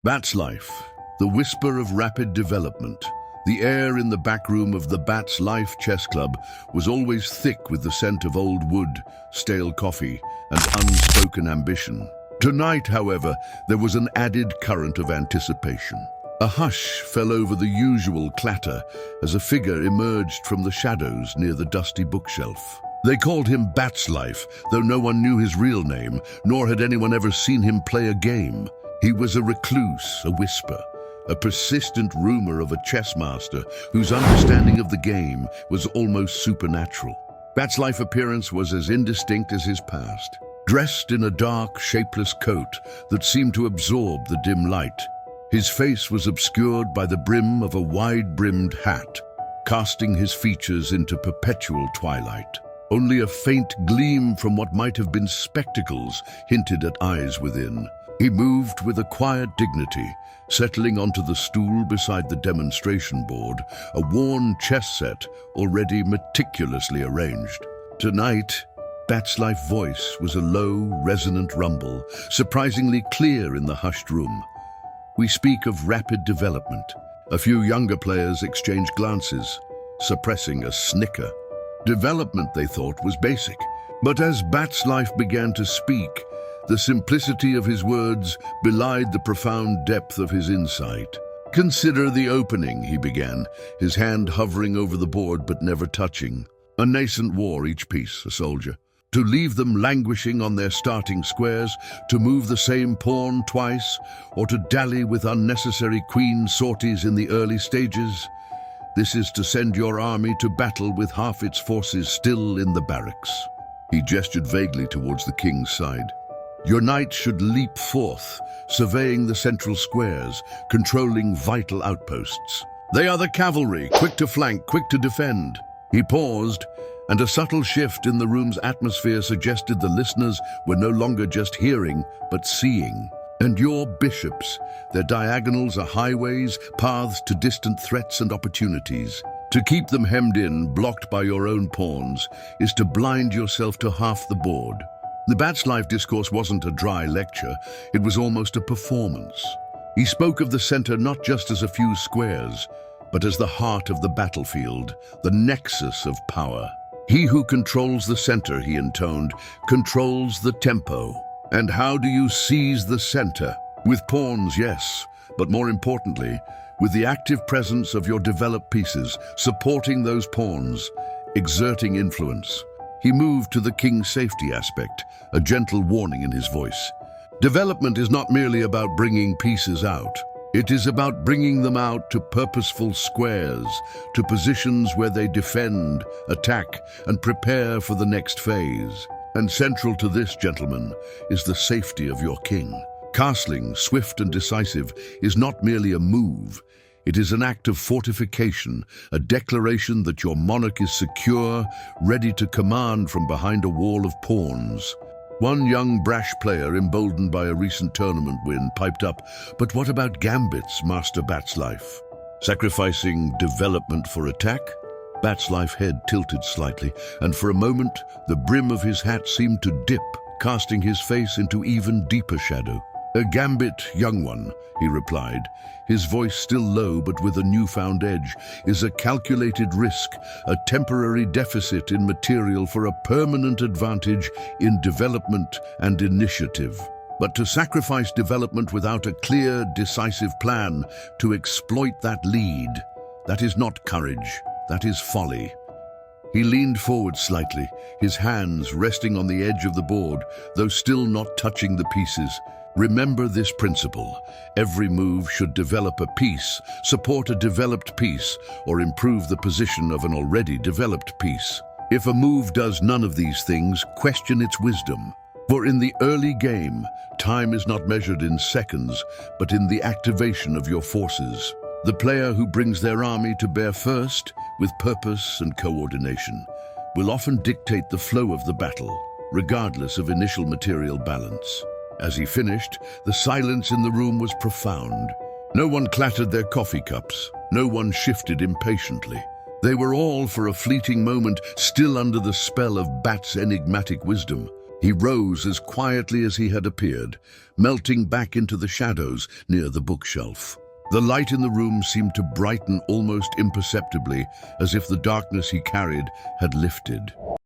Bat's life, the whisper of rapid development. The air in the back room of the Bat's Life Chess Club was always thick with the scent of old wood, stale coffee, and unspoken ambition. Tonight, however, there was an added current of anticipation. A hush fell over the usual clatter as a figure emerged from the shadows near the dusty bookshelf. They called him Bat's Life, though no one knew his real name, nor had anyone ever seen him play a game. He was a recluse, a whisper, a persistent rumor of a chess master whose understanding of the game was almost supernatural. Bat's Life appearance was as indistinct as his past. Dressed in a dark, shapeless coat that seemed to absorb the dim light, his face was obscured by the brim of a wide-brimmed hat, casting his features into perpetual twilight. Only a faint gleam from what might have been spectacles hinted at eyes within. He moved with a quiet dignity, settling onto the stool beside the demonstration board, a worn chess set already meticulously arranged. Tonight, Bat's Life voice was a low, resonant rumble, surprisingly clear in the hushed room. We speak of rapid development. A few younger players exchanged glances, suppressing a snicker. Development, they thought, was basic. But as Bat's Life began to speak, the simplicity of his words belied the profound depth of his insight. "Consider the opening," he began, his hand hovering over the board but never touching. "A nascent war, each piece, a soldier. To leave them languishing on their starting squares, to move the same pawn twice, or to dally with unnecessary queen sorties in the early stages. This is to send your army to battle with half its forces still in the barracks." He gestured vaguely towards the king's side. "Your knights should leap forth, surveying the central squares, controlling vital outposts. They are the cavalry, quick to flank, quick to defend." He paused, and a subtle shift in the room's atmosphere suggested the listeners were no longer just hearing, but seeing. "And your bishops, their diagonals are highways, paths to distant threats and opportunities. To keep them hemmed in, blocked by your own pawns, is to blind yourself to half the board." The Bat's Life discourse wasn't a dry lecture, it was almost a performance. He spoke of the center not just as a few squares, but as the heart of the battlefield, the nexus of power. "He who controls the center," he intoned, "controls the tempo." And how do you seize the center? With pawns, yes, but more importantly, with the active presence of your developed pieces, supporting those pawns, exerting influence. He moved to the king's safety aspect, a gentle warning in his voice. Development is not merely about bringing pieces out. It is about bringing them out to purposeful squares, to positions where they defend, attack, and prepare for the next phase. And central to this, gentlemen, is the safety of your king. Castling, swift and decisive, is not merely a move. It is an act of fortification, a declaration that your monarch is secure, ready to command from behind a wall of pawns. One young brash player, emboldened by a recent tournament win, piped up, "But what about gambits, Master Bat's Life? Sacrificing development for attack?" Bat's Life head tilted slightly, and for a moment the brim of his hat seemed to dip, casting his face into even deeper shadow. "A gambit, young one," he replied, his voice still low but with a newfound edge, "is a calculated risk, a temporary deficit in material for a permanent advantage in development and initiative. But to sacrifice development without a clear, decisive plan to exploit that lead, that is not courage, that is folly." He leaned forward slightly, his hands resting on the edge of the board, though still not touching the pieces. "Remember this principle. Every move should develop a piece, support a developed piece, or improve the position of an already developed piece. If a move does none of these things, question its wisdom. For in the early game, time is not measured in seconds, but in the activation of your forces. The player who brings their army to bear first, with purpose and coordination, will often dictate the flow of the battle, regardless of initial material balance." As he finished, the silence in the room was profound. No one clattered their coffee cups. No one shifted impatiently. They were all, for a fleeting moment, still under the spell of Bat's enigmatic wisdom. He rose as quietly as he had appeared, melting back into the shadows near the bookshelf. The light in the room seemed to brighten almost imperceptibly, as if the darkness he carried had lifted.